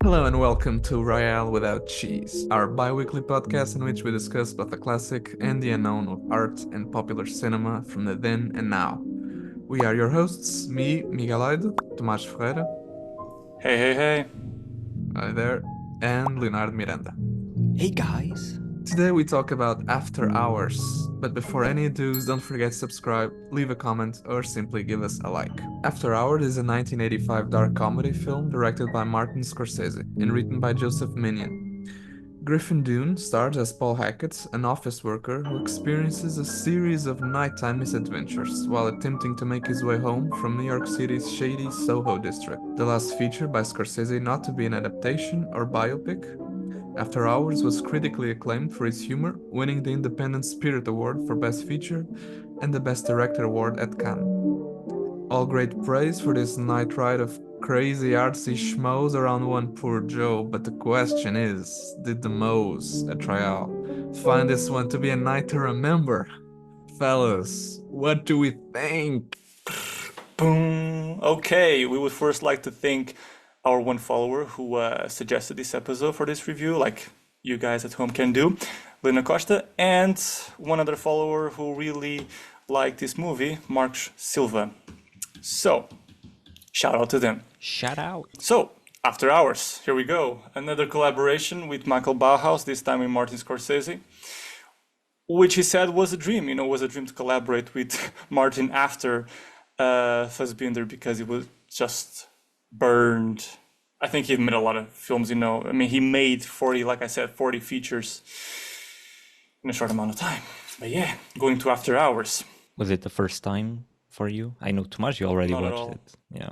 Hello and welcome to Royale Without Cheese, our bi-weekly podcast in which we discuss both the classic and the unknown of art and popular cinema from the then and now. We are your hosts, me, Miguel Aido, Tomás Ferreira, Hey, hey, hey. hi there, and Leonardo Miranda. Hey guys. Today we talk about After Hours, but before any ado, don't forget to subscribe, leave a comment, or simply give us a like. After Hours is a 1985 dark comedy film directed by Martin Scorsese and written by Joseph Minion. Griffin Dunne stars as Paul Hackett, an office worker who experiences a series of nighttime misadventures while attempting to make his way home from New York City's shady Soho district. The last feature by Scorsese not to be an adaptation or biopic, After Hours was critically acclaimed for its humor, winning the Independent Spirit Award for Best Feature and the Best Director Award at Cannes. All great praise for this night ride of crazy artsy schmoes around one poor Joe, but the question is, did the Moes at Trial find this one to be a night to remember? Fellas, what do we think? Boom. Okay, we would first like to thank our one follower who suggested this episode for this review, like you guys at home can do, Lina Costa, and one other follower who really liked this movie, Mark Silva. So, shout out to them. Shout out. So, After Hours, here we go. Another collaboration with Michael Ballhaus, this time with Martin Scorsese, which he said was a dream, was a dream to collaborate with Martin after Fassbinder because he was just burned. I think he made a lot of films, I mean, he made 40, like I said, 40 features in a short amount of time. But yeah, going to After Hours. Was it the first time for you? I know Tomás, you already Not at watched all. it. Yeah.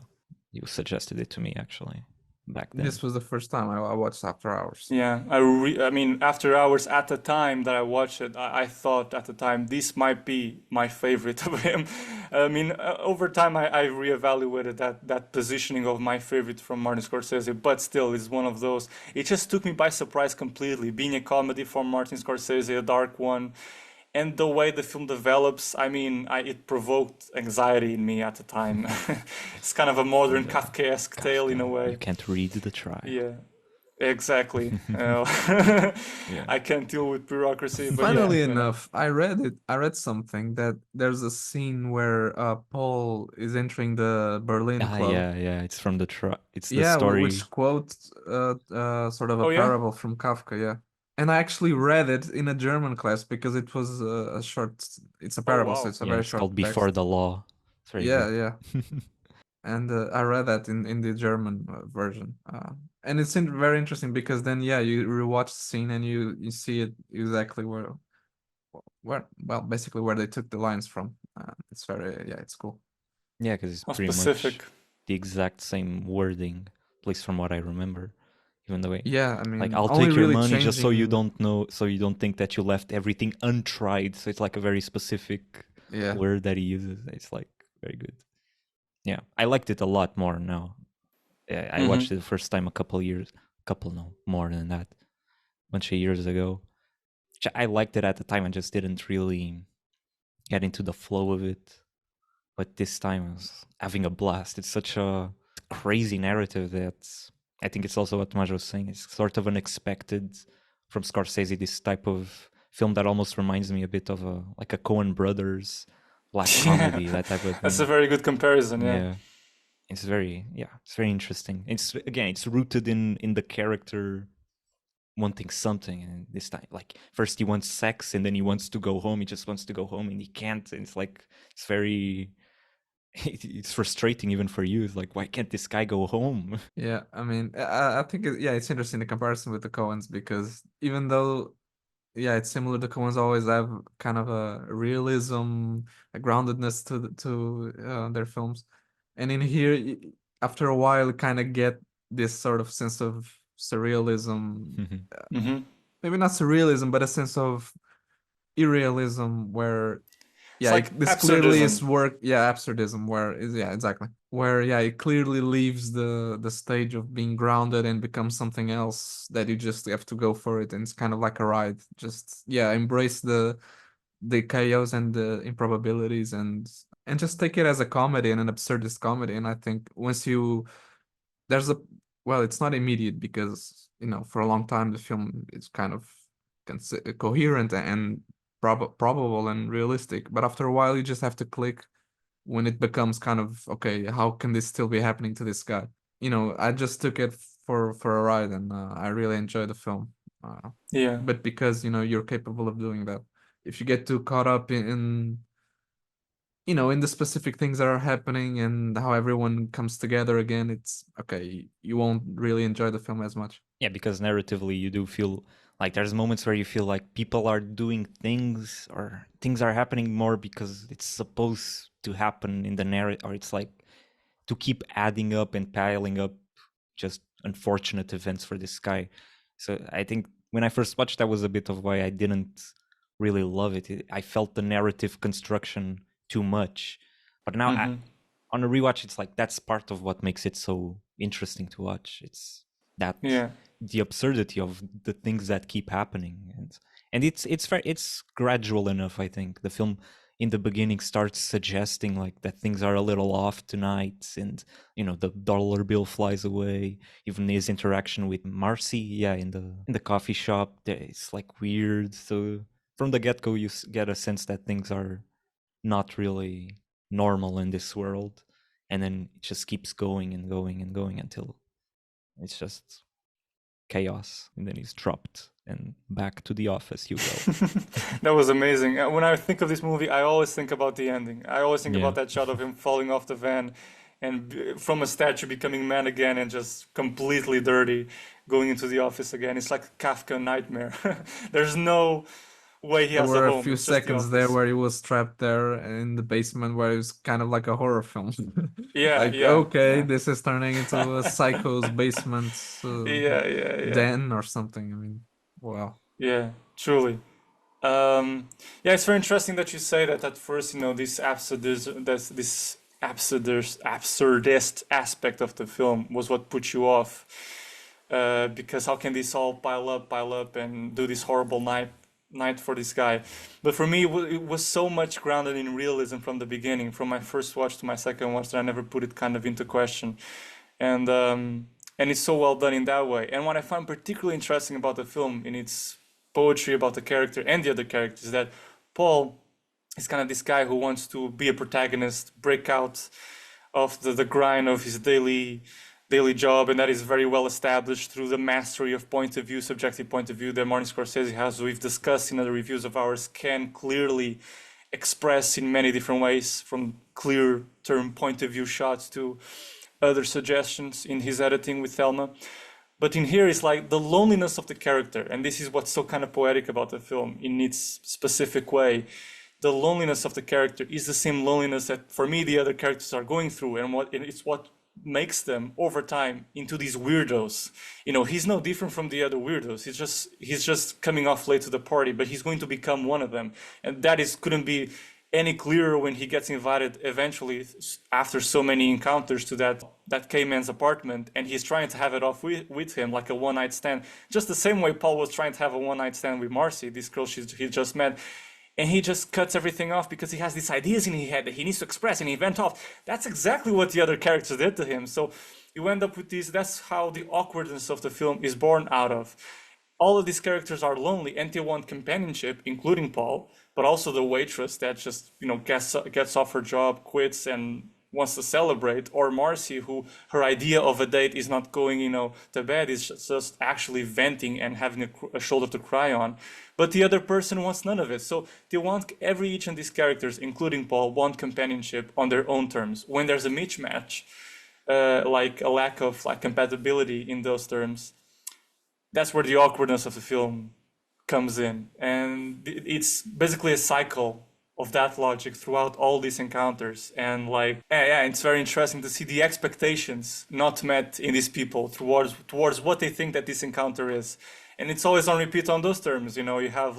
You suggested it to me actually back then. This was the first time I watched After Hours. Yeah, I mean, After Hours, at the time that I watched it, I thought at the time this might be my favorite of him. I mean, over time I reevaluated that positioning of my favorite from Martin Scorsese, but still, it's one of those. It just took me by surprise completely. Being a comedy from Martin Scorsese, a dark one, and the way the film develops, I mean, it provoked anxiety in me at the time. It's kind of a modern Kafkaesque tale in a way. You can't read the trial. Yeah, exactly. I can't deal with bureaucracy, but Funnily yeah, enough, I read something that there's a scene where Paul is entering the Berlin club. Yeah. It's from the it's the Yeah, story. which quotes sort of a Oh, yeah? parable from Kafka, yeah. And I actually read it in a German class because it was a short. It's a parable, so wow. it's a Yeah, very it's short called text. Before the Law. It's very Yeah, good. yeah. And I read that in the German version, and it's very interesting because then you rewatch the scene and you see it exactly basically where they took the lines from. It's it's cool. Yeah, because it's How pretty specific. much the exact same wording, at least from what I remember. Even the way, Yeah, I mean, like, I'll only take your really money just so you changing. don't know, so you don't think that you left everything untried. So it's like a very specific Yeah, word that he uses. It's like very good. Yeah, I liked it a lot more now. I watched it the first time more than that, bunch of years ago. I liked it at the time. I just didn't really get into the flow of it. But this time I was having a blast. It's such a crazy narrative that I think it's also what Tomás was saying. It's sort of unexpected from Scorsese, this type of film that almost reminds me a bit of a Coen Brothers black comedy, that type of thing. That's a very good comparison, yeah. Yeah. It's very interesting. It's rooted in the character wanting something, and this time, like, first he wants sex and then he wants to go home. He just wants to go home and he can't. And it's like, it's very it's frustrating even for you. It's like, why can't this guy go home? yeah. I mean, I think it's interesting the comparison with the Coens because even though it's similar, the Coens always have kind of a realism, a groundedness to their films, and in here, after a while, you kind of get this sort of sense of surrealism, Mm-hmm. maybe not surrealism, but a sense of irrealism where It's like this clearly is absurdism. work. Absurdism, where is exactly where it clearly leaves the stage of being grounded and becomes something else that you just have to go for it, and it's kind of like a ride. Just embrace the chaos and the improbabilities, and just take it as a comedy and an absurdist comedy. And I think once you there's a well, it's not immediate because, for a long time the film is kind of coherent and probable and realistic. But after a while, you just have to click when it becomes kind of, okay, how can this still be happening to this guy? I just took it for a ride, and I really enjoyed the film. Yeah. But because, you're capable of doing that. If you get too caught up in the specific things that are happening and how everyone comes together again, it's okay, you won't really enjoy the film as much. Yeah, because narratively you do feel like there's moments where you feel like people are doing things or things are happening more because it's supposed to happen in the narrative, or it's like to keep adding up and piling up just unfortunate events for this guy. So I think when I first watched, that was a bit of why I didn't really love it. I felt the narrative construction too much. But now on a rewatch, it's like that's part of what makes it so interesting to watch. It's that the absurdity of the things that keep happening, and it's gradual enough. I think the film in the beginning starts suggesting like that things are a little off tonight, and the dollar bill flies away. Even his interaction with Marcy, in the coffee shop, it's like weird. So from the get-go you get a sense that things are not really normal in this world, and then it just keeps going and going and going until it's just chaos, and then he's dropped and back to the office you go. That was amazing. When I think of this movie, I always think about the ending. I always think about that shot of him falling off the van and from a statue becoming man again and just completely dirty, going into the office again. It's like a Kafka nightmare. There's no way he There has were a a home. few It's just the seconds there office. where he was trapped there in the basement, where it was kind of like a horror film. Yeah, Like, yeah, okay, yeah. this is turning into a psycho's basement Yeah. den or something. I mean, wow. Yeah, truly. Yeah, it's very interesting that you say that at first, this absurdist aspect of the film was what put you off. Because how can this all pile up, and do this horrible night for this guy? But for me, it was so much grounded in realism from the beginning, from my first watch to my second watch, that I never put it kind of into question. And it's so well done in that way. And what I find particularly interesting about the film, in its poetry about the character and the other characters, that Paul is kind of this guy who wants to be a protagonist, break out of the grind of his daily job, and that is very well established through the mastery of point of view, subjective point of view, that Martin Scorsese has, we've discussed in other reviews of ours, can clearly express in many different ways, from clear term point of view shots to other suggestions in his editing with Thelma. But in here, it's like the loneliness of the character, and this is what's so kind of poetic about the film in its specific way. The loneliness of the character is the same loneliness that, for me, the other characters are going through, and it's what makes them over time into these weirdos. He's no different from the other weirdos. He's just coming off late to the party, but he's going to become one of them, and that couldn't be any clearer when he gets invited eventually, after so many encounters, to that K-man's apartment, and he's trying to have it off with him like a one-night stand, just the same way Paul was trying to have a one-night stand with Marcy, this girl he just met. And he just cuts everything off because he has these ideas in his head that he needs to express, and he went off. That's exactly what the other characters did to him. So you end up with this. That's how the awkwardness of the film is born out of. All of these characters are lonely and they want companionship, including Paul, but also the waitress that just, gets off her job, quits, and wants to celebrate, or Marcy, who her idea of a date is not going, to bed, is just actually venting and having a shoulder to cry on. But the other person wants none of it. So they want each of these characters, including Paul, want companionship on their own terms. When there's a mismatch, like a lack of compatibility in those terms, that's where the awkwardness of the film comes in. And it's basically a cycle of that logic throughout all these encounters. And it's very interesting to see the expectations not met in these people towards what they think that this encounter is. And it's always on repeat on those terms. You have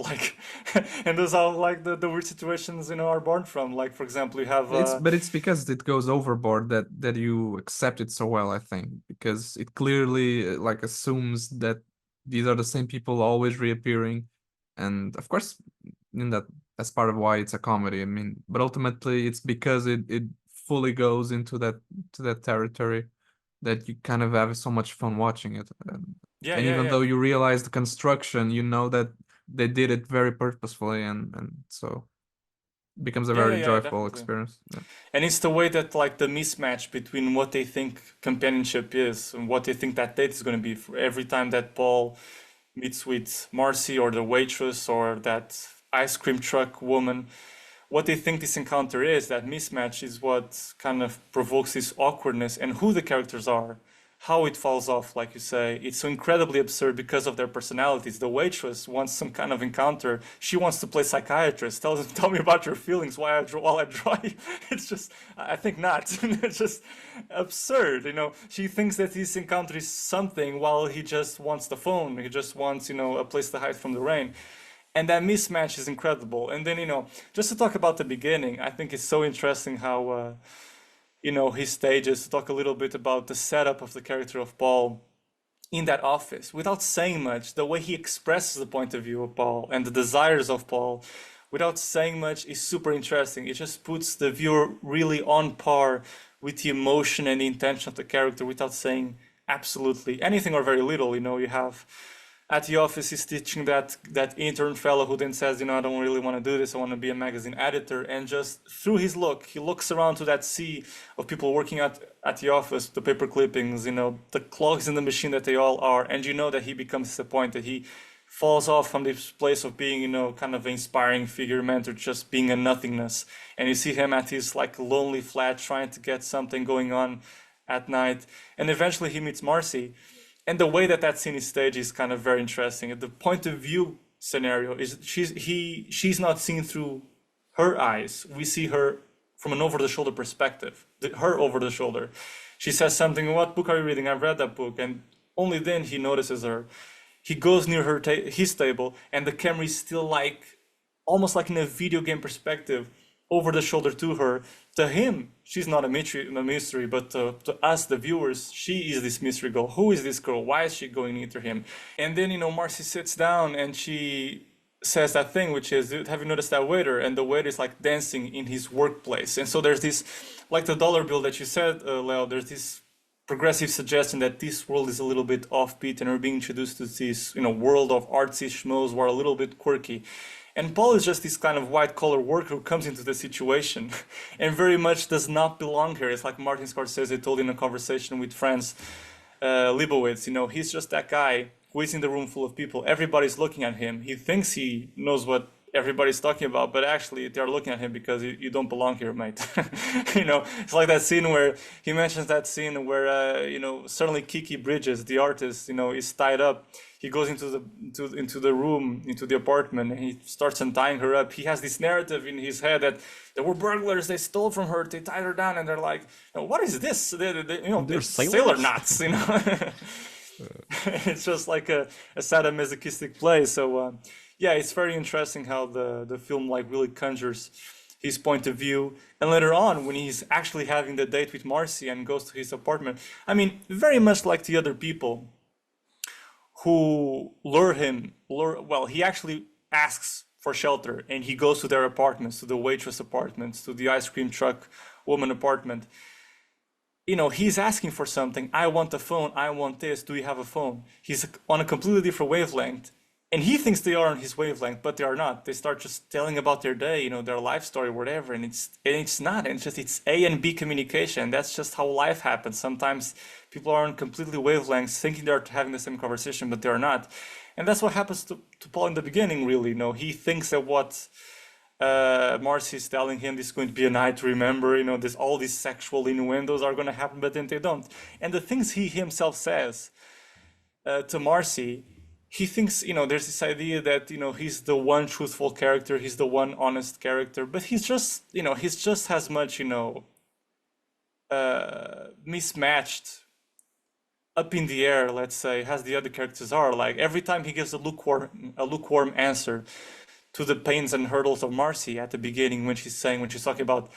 and those are the weird situations, are born from. Like, for example, you have but it's because it goes overboard that you accept it so well, I think, because it clearly assumes that these are the same people always reappearing. And of course, that's part of why it's a comedy. I mean, but ultimately it's because it fully goes into that territory. that you kind of have so much fun watching it. Yeah, And yeah, even yeah. though you realize the construction, you know that they did it very purposefully, and so it becomes a Yeah, yeah, very yeah, joyful definitely. experience. Yeah. And it's the way that like the mismatch between what they think companionship is and what they think that date is going to be. For every time that Paul meets with Marcy or the waitress or that ice cream truck woman, what they think this encounter is, that mismatch is what kind of provokes this awkwardness and who the characters are, how it falls off, like you say. It's so incredibly absurd because of their personalities. The waitress wants some kind of encounter. She wants to play psychiatrist. Tell me about your feelings while I draw you. It's just, I think not. It's just absurd, you know. She thinks that this encounter is something while he just wants the phone. He just wants, you know, a place to hide from the rain. And that mismatch is incredible. And then, you know, just to talk about the beginning, I think it's so interesting how, you know, his stages, to talk a little bit about the setup of the character of Paul in that office without saying much, the way he expresses the point of view of Paul and the desires of Paul without saying much is super interesting. It just puts the viewer really on par with the emotion and the intention of the character without saying absolutely anything or very little. You know, you have at the office he's teaching that intern fellow who then says, you know, I don't really want to do this, I want to be a magazine editor. And just through his look, he looks around to that sea of people working at the office, the paper clippings, you know, the clogs in the machine that they all are, and you know that he becomes disappointed. He falls off from this place of being, you know, kind of an inspiring figure mentor, just being a nothingness. And you see him at his like lonely flat trying to get something going on at night. And eventually he meets Marcy. And the way that that scene is staged is kind of very interesting. The point of view scenario is she's not seen through her eyes. We see her from an over-the-shoulder perspective. Her over the shoulder. She says something. What book are you reading? I've read that book. And only then he notices her. He goes near his table, and the camera is still like almost like in a video game perspective, over the shoulder to her. To him, she's not a mystery, but to us, the viewers, she is this mystery girl. Who is this girl? Why is she going into him? And then, you know, Marcy sits down and she says that thing, which is, have you noticed that waiter? And the waiter is like dancing in his workplace. And so there's this, like the dollar bill that you said, Leo, there's this progressive suggestion that this world is a little bit offbeat and we're being introduced to this, you know, world of artsy schmoes who are a little bit quirky. And Paul is just this kind of white-collar worker who comes into the situation and very much does not belong here. It's like Martin Scorsese told in a conversation with Franz Leibowitz, you know, he's just that guy who is in the room full of people. Everybody's looking at him. He thinks he knows what everybody's talking about, but actually they're looking at him because you don't belong here, mate. You know, it's like that scene where he mentions that scene where, you know, suddenly Kiki Bridges, the artist, you know, is tied up. He goes into the room, into the apartment, and he starts untying her up. He has this narrative in his head that there were burglars, they stole from her, they tied her down, and they're like, what is this? You know, they're sailor knots, you know. It's just like a sadomasochistic play. So yeah, it's very interesting how the film like really conjures his point of view. And later on, when he's actually having the date with Marcy and goes to his apartment, I mean, very much like the other people who lure him, well, he actually asks for shelter and he goes to their apartments, to the waitress apartments, to the ice cream truck woman apartment. You know, he's asking for something. I want a phone. I want this. Do you have a phone? He's on a completely different wavelength. And he thinks they are on his wavelength, but they are not. They start just telling about their day, you know, their life story, whatever. And it's not. And it's A and B communication. That's just how life happens. Sometimes people are on completely wavelengths, thinking they're having the same conversation, but they are not. And that's what happens to Paul in the beginning, really. You know, he thinks that what Marcy is telling him this is going to be a night to remember. You know, all these sexual innuendos are going to happen, but then they don't. And the things he himself says to Marcy, he thinks, you know, there's this idea that, you know, he's the one truthful character, he's the one honest character, but he's just, you know, he's just as much, you know, mismatched, up in the air, let's say, as the other characters are. Like every time he gives a lukewarm answer to the pains and hurdles of Marcy at the beginning when she's talking about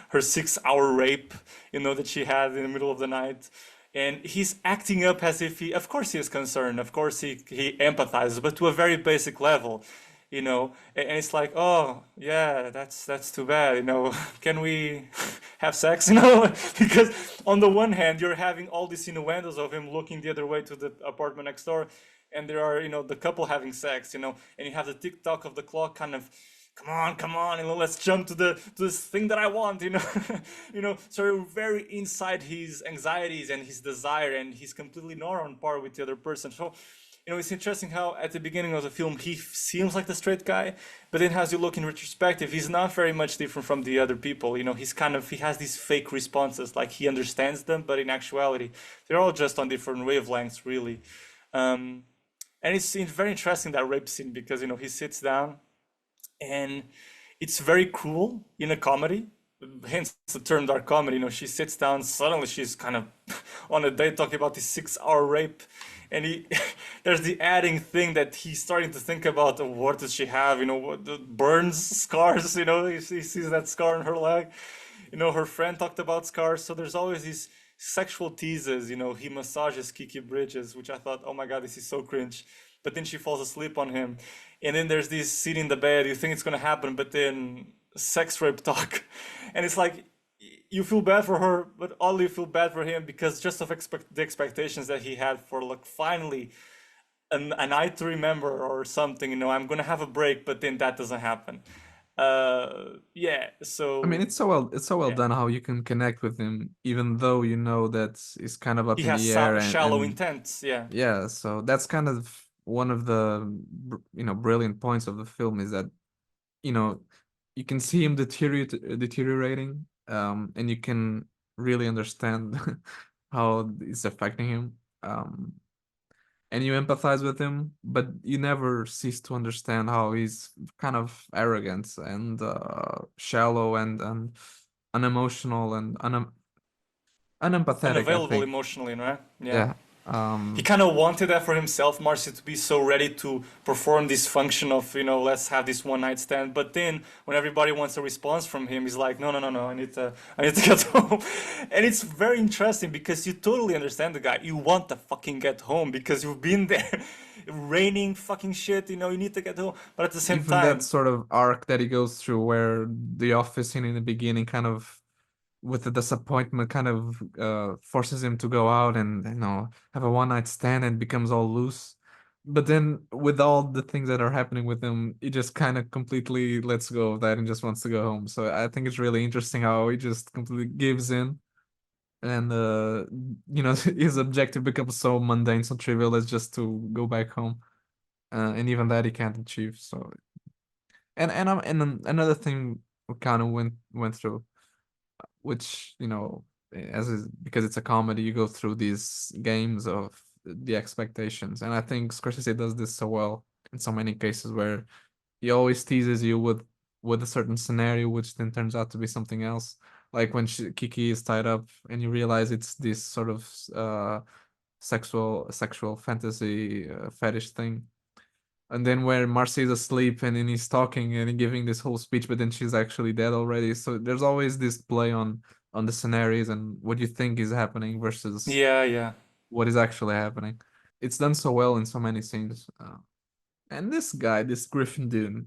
her 6-hour rape, you know, that she had in the middle of the night. And he's acting up as if of course he is concerned, of course he empathizes, but to a very basic level. you know, and it's like, oh yeah, that's too bad, you know. Can we have sex, you know? Because on the one hand, you're having all these innuendos of him looking the other way to the apartment next door, and there are, you know, the couple having sex, you know, and you have the tick tock of the clock kind of, come on, you know, let's jump to this thing that I want, you know. You know, so you're very inside his anxieties and his desire, and he's completely not on par with the other person. So, you know, it's interesting how at the beginning of the film he seems like the straight guy, but then as you look in retrospective, he's not very much different from the other people. You know, he has these fake responses, like he understands them, but in actuality, they're all just on different wavelengths, really. Um, and it's very interesting, that rape scene, because, you know, he sits down and it's very cruel in a comedy, hence the term dark comedy. You know, she sits down, suddenly she's kind of on a date talking about this 6 hour rape, and he there's the adding thing that he's starting to think about, what does she have, you know, what the burns, scars, you know, he sees that scar on her leg, you know, her friend talked about scars, so there's always these sexual teases, you know, he massages Kiki Bridges, which I thought, oh my god, this is so cringe, but then she falls asleep on him, and then there's this scene in the bed, you think it's gonna happen, but then sex rape talk, and it's like you feel bad for her, but oddly you feel bad for him, because just of the expectations that he had for, like, finally a night to remember or something, you know, I'm gonna have a break, but then that doesn't happen. Yeah, I mean, so it's so well yeah, done how you can connect with him, even though you know that it's kind of he up in has the air, shallow and intents. Yeah, yeah, so that's kind of one of the you know, brilliant points of the film, is that, you know, you can see him deteriorating, and you can really understand how it's affecting him, and you empathize with him, but you never cease to understand how he's kind of arrogant and shallow and unemotional and unempathetic, I unavailable think. emotionally, right? Yeah. Yeah. He kind of wanted that for himself, Marcy, to be so ready to perform this function of, you know, let's have this one night stand. But then when everybody wants a response from him, he's like, no, I need to get home. And it's very interesting because you totally understand the guy. You want to fucking get home because you've been there, raining fucking shit, you know, you need to get home. But at the same Even that time, sort of arc that he goes through, where the office scene in the beginning kind of, with the disappointment, kind of forces him to go out and, you know, have a one night stand, and becomes all loose. But then with all the things that are happening with him, he just kind of completely lets go of that and just wants to go home. So I think it's really interesting how he just completely gives in, and you know, his objective becomes so mundane, so trivial as just to go back home. And even that he can't achieve. So, and another thing we kind of went through, which, you know, because it's a comedy, you go through these games of the expectations, and I think Scorsese does this so well in so many cases, where he always teases you with a certain scenario, which then turns out to be something else. Like when Kiki is tied up, and you realize it's this sort of sexual fantasy fetish thing, and then where Marcy's asleep, and then he's talking and giving this whole speech, but then she's actually dead already. So there's always this play on the scenarios and what you think is happening versus yeah, yeah. what is actually happening. It's done so well in so many scenes. And this guy, this Griffin Dunne,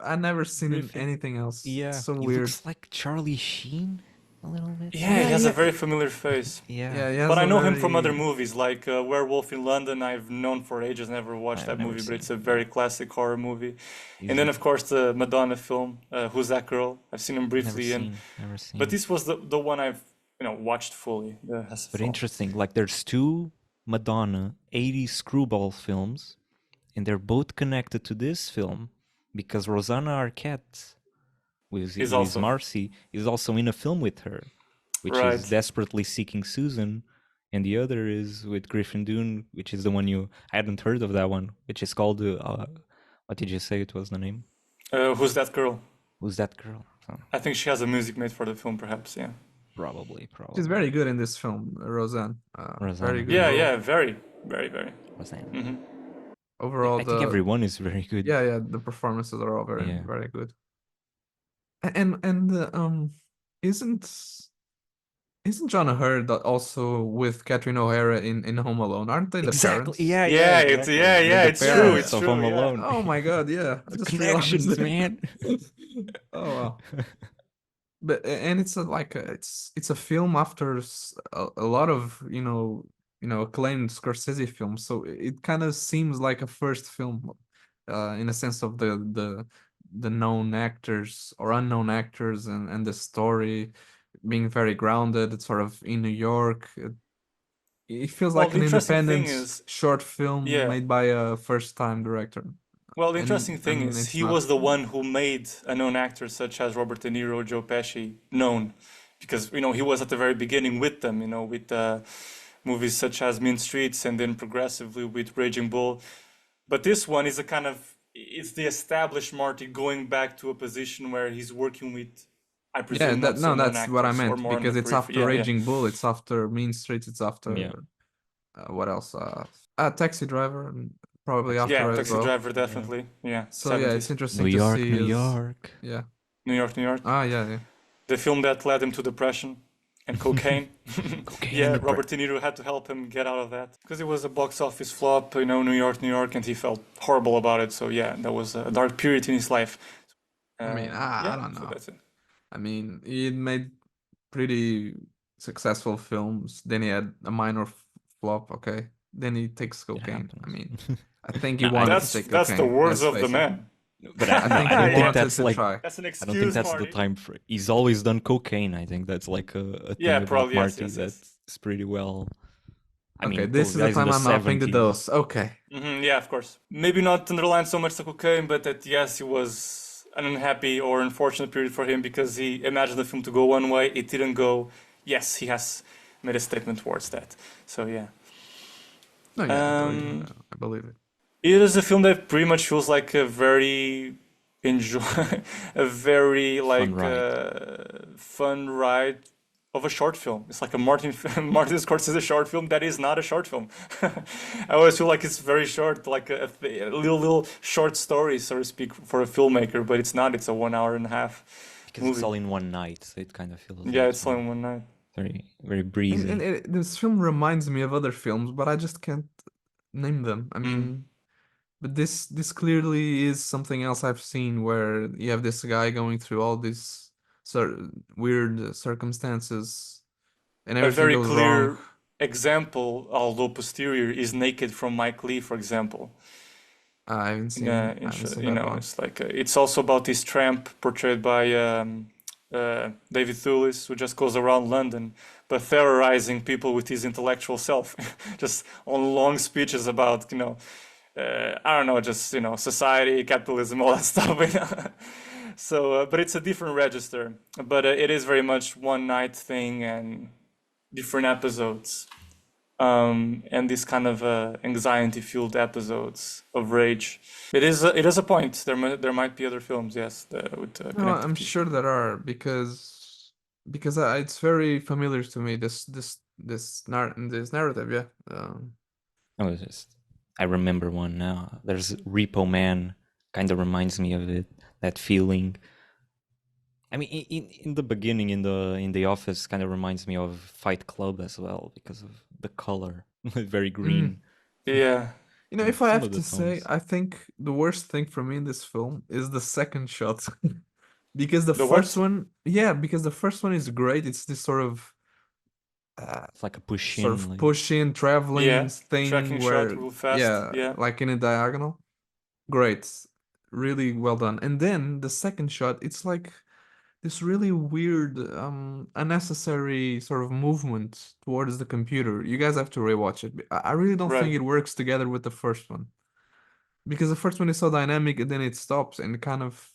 I never seen in Griffin. anything else. It's Yeah, so he weird. looks like Charlie Sheen a little bit. Yeah, Yeah, he has a yeah, very familiar face. Yeah, yeah. He But has I a know him from other very movies, like Werewolf in London. I've known for ages, never watched I've that never movie, but seen it's it. a very classic horror movie. And He's then, of course, the Madonna film, Who's That Girl? I've seen him never briefly, seen, never but seen. this was the one I've, you know, watched fully, the But SFO. interesting, like there's two Madonna 80s screwball films, and they're both connected to this film because Rosanna Arquette, He's who is also Marcy, is also in a film with her, which is right. Desperately Seeking Susan, and the other is with Griffin Dunne, which is the one I hadn't heard of that one, which is called what did you say it was the name? Who's That Girl? Who's that girl? Oh, I think she has a music made for the film, perhaps. Yeah. probably, She's probably. very good in this film, Roseanne. Very Rosanna, good Yeah, yeah, role. yeah, very, very, very. Rosanna. Hmm. Yeah, Overall, I think everyone is very good. yeah, the performances are all Yeah. very good. And isn't Isn't John Hurt also with Catherine O'Hara in Home Alone? Aren't they the Exactly. parents? Yeah, Yeah, exactly. yeah, The it's true, Yeah. parents it's of true, Home yeah. Alone. Oh my God, yeah. I The just realized connections, it. man. Oh wow. But and it's it's a film after a lot of acclaimed Scorsese films, so it kind of seems like a first film, in a sense of the known actors or unknown actors and the story being very grounded. It's sort of in New York. It feels Well, like the an interesting thing independent is, short film yeah. made by a first time director, Well, the interesting thing and is it's he not. was the one who made a known actor such as Robert De Niro, Joe Pesci known, because he was at the very beginning with them, with movies such as Mean Streets, and then progressively with Raging Bull. But this one is a kind of it's the established Marty going back to a position where he's working with, I Yeah, presume, not so no, known that's what I actors or meant more on the because it's periphery. after Yeah, yeah, Raging Bull, it's after Mean Streets, it's Yeah. after what else? Taxi Driver, and probably Taxi after yeah. as Taxi Driver. well. Driver, Yeah. definitely. Yeah, So yeah, it's 70s. New interesting to York, see New his York. yeah. New York, New York. Ah, yeah, yeah. The film that led him to depression and cocaine. Cocaine and Yeah, the Robert De Niro had to help him get out of that because it was a box office flop, New York, New York, and he felt horrible about it. So yeah, that was a dark period in his life. I mean, I Yeah, don't so know. that's it. I mean, he made pretty successful films. Then he had a minor flop. Okay, then he takes It cocaine. I happens. mean, I think he No, I wanted to don't. take That's the cocaine. words Let's of the face it. man. But I think I he don't think wanted that's to like. try. That's an I don't think excuse, that's the Marty. time for. He's always done cocaine. I think that's like a Yeah, thing about probably yes, Marty yes, yes. that's pretty well. I Okay, mean, this those is the guys in time the I'm upping the 70s. dose. Okay. Yeah, of course. Maybe not underline so much the cocaine, but that yes, it was an unhappy or unfortunate period for him because he imagined the film to go one way, it didn't go. Yes, he has made a statement towards that. So yeah. No, yeah, Um, I believe it. it is a film that pretty much feels like a very enjoy, a very Fun like ride. fun ride of a short film. It's like a Martin Scorsese short film that is not a short film. I always feel like it's very short, like a little short story, so to speak, for a filmmaker. But it's not. It's a 1 hour and a half Because movie. it's all in one night, so it kind of feels Yeah, like it's all in one night. very, very And, breezy. this film reminds me of other films, but I just can't name them. I Mm. mean, but this clearly is something else I've seen where you have this guy going through all these weird circumstances and A everything very goes wrong. clear example, although posterior, is Naked from Mike Lee, for example. I haven't Yeah, seen I haven't seen you that know, one. it's like it's also about this tramp portrayed by David Thewlis, who just goes around London, but terrorizing people with his intellectual self, just on long speeches about I don't know, just society, capitalism, all that stuff. So, but it's a different register. But it is very much one night thing and different episodes and these kind of anxiety-fueled episodes of rage. It is a point. There might be other films, yes, with No, connected I'm people. sure there are because it's very familiar to me this narrative, yeah. I was just, I remember one now. There's Repo Man, kind of reminds me of it. That feeling. I mean, in the beginning, in the office, kind of reminds me of Fight Club as well because of the color, very Mm. green. Yeah, And If I some have of the to say, tones. I think the worst thing for me in this film is the second shot. Because the the first what? one, yeah, because the first one is great. It's this uh, It's like a push in, like push-in traveling Yeah, thing tracking shot where, real fast. yeah, Yeah. like in a diagonal. Great. Really well done. And then the second shot, it's like this really weird, unnecessary sort of movement towards the computer. You guys have to rewatch it. I really don't think Right. it works together with the first one. Because the first one is so dynamic and then it stops and kind of,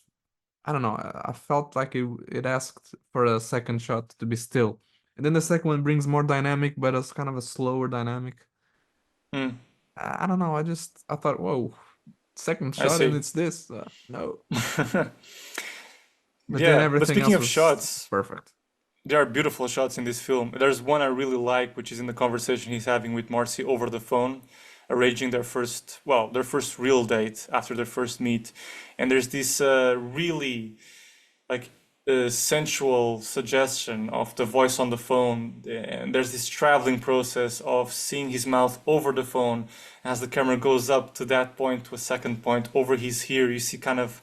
I don't know, I felt like it asked for a second shot to be still. And then the second one brings more dynamic, but it's kind of a slower dynamic. Hmm. I don't know, I thought, whoa, second I shot and see. it's this. No. But then Yeah, but everything speaking else of was shots, perfect. there are beautiful shots in this film. There's one I really like, which is in the conversation he's having with Marcy over the phone, arranging their first real date after their first meet. And there's this really like sensual suggestion of the voice on the phone, and there's this traveling process of seeing his mouth over the phone. As the camera goes up to that point, to a second point over his ear, you see kind of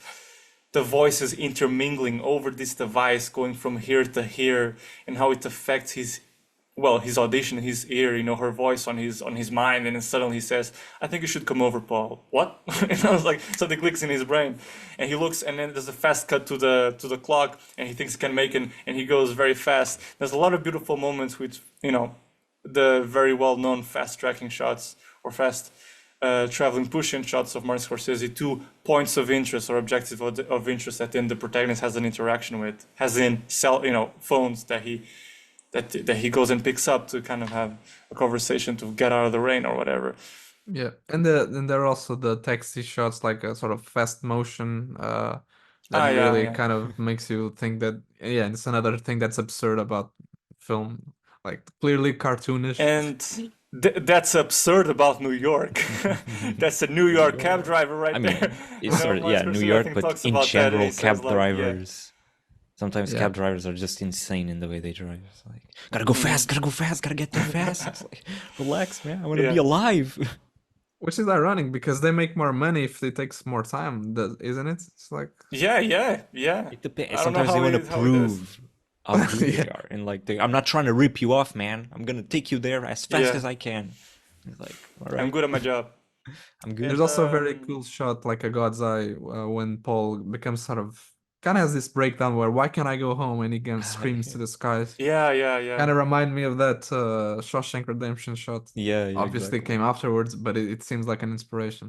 the voices intermingling over this device, going from here to here, and how it affects his audition, his ear, her voice on his mind. And then suddenly he says, "I think you should come over, Paul." What? And I was like, something clicks in his brain, and he looks, and then there's a fast cut to the clock, and he thinks he can make it, and he goes very fast. There's a lot of beautiful moments with the very well known fast tracking shots, or fast traveling push-in shots of Martin Scorsese to points of interest or objectives of interest that then the protagonist has an interaction with, has in phones that he goes and picks up to kind of have a conversation to get out of the rain or whatever. Yeah, and then there are also the taxi shots, like a sort of fast motion that really kind of makes you think that, it's another thing that's absurd about film, like clearly cartoonish. And that's absurd about New York. That's a New York cab driver right there. It's sort of, New York, but in general, cab drivers. Sometimes cab drivers are just insane in the way they drive. It's like, gotta go fast, gotta get there fast. It's like, relax, man, I want to be alive. Which is ironic because they make more money if it takes more time, isn't it? It's like... Yeah. It depends. Sometimes they want to prove how good they are. And like, I'm not trying to rip you off, man. I'm going to take you there as fast as I can. It's like, all right. I'm good at my job. I'm good. There's also a very cool shot, like a God's Eye, when Paul becomes sort of... kind of has this breakdown where, why can't I go home? And he screams to the skies. Yeah. Kind of remind me of that Shawshank Redemption shot. Yeah, obviously came afterwards, but it seems like an inspiration.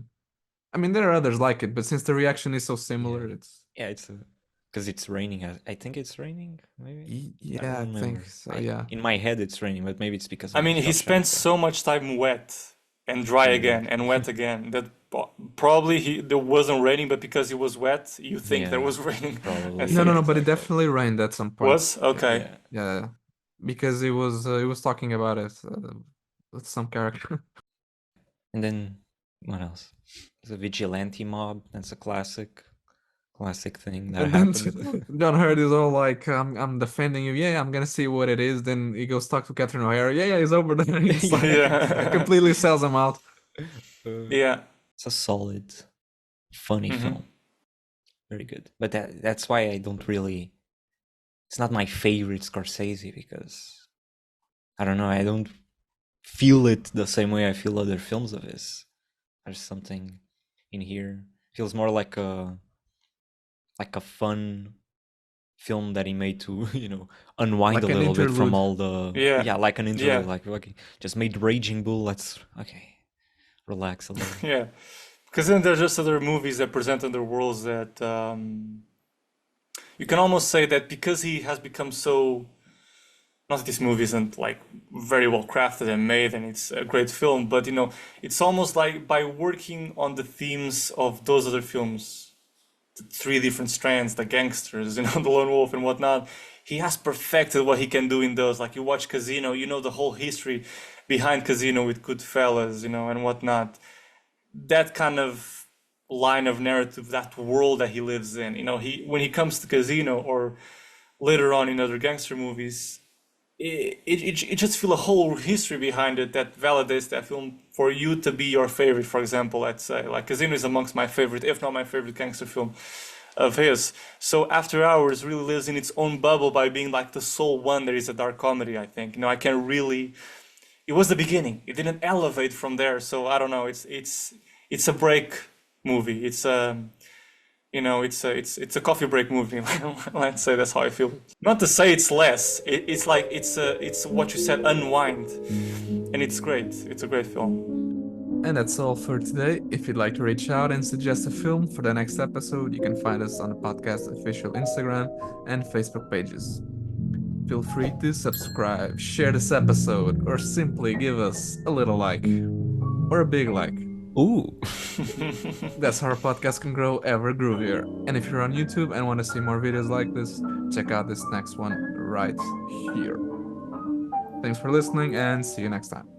I mean, there are others like it, but since the reaction is so similar, it's because it's raining. I think it's raining. Maybe. I think so. In my head, it's raining, but maybe it's because he spends so much time wet and dry again and wet again that probably there wasn't raining, but because it was wet, you think there was raining. No, but it definitely rained at some point. Was okay. Yeah, because he was talking about it with some character. And then what else? The vigilante mob. That's a classic thing that happened. John Hurt is all like, I'm defending you. Yeah, I'm gonna see what it is. Then he goes talk to Catherine O'Hara. Yeah, he's over there. He's like, completely sells him out. It's a solid, funny film. Very good. But that's why I don't really... It's not my favorite Scorsese because, I don't know, I don't feel it the same way I feel other films of his. There's something in here. Feels more like a fun film that he made to, unwind a little bit from all the... like an interlude. Like, okay, just made Raging Bull, let's... Okay. Relax a little. Yeah, because then there's just other movies that present other worlds that you can almost say that because he has become so... Not that this movie isn't like very well crafted and made and it's a great film, but it's almost like by working on the themes of those other films, the three different strands, the gangsters, the lone wolf and whatnot, he has perfected what he can do in those. Like you watch Casino, the whole history behind Casino with Goodfellas, and whatnot. That kind of line of narrative, that world that he lives in. When he comes to Casino or later on in other gangster movies, it just feel a whole history behind it that validates that film for you to be your favorite. For example, let's say like Casino is amongst my favorite, if not my favorite gangster film of his. So After Hours really lives in its own bubble by being like the sole one that is a dark comedy, I think. I can really... It was the beginning. It didn't elevate from there. So I don't know. It's a break movie. It's it's a coffee break movie. Let's say that's how I feel. Not to say it's less. It's like it's what you said, unwind, and it's great. It's a great film. And that's all for today. If you'd like to reach out and suggest a film for the next episode, you can find us on the podcast official Instagram and Facebook pages. Feel free to subscribe, share this episode, or simply give us a little like. Or a big like. Ooh. That's how our podcast can grow ever groovier. And if you're on YouTube and want to see more videos like this, check out this next one right here. Thanks for listening and see you next time.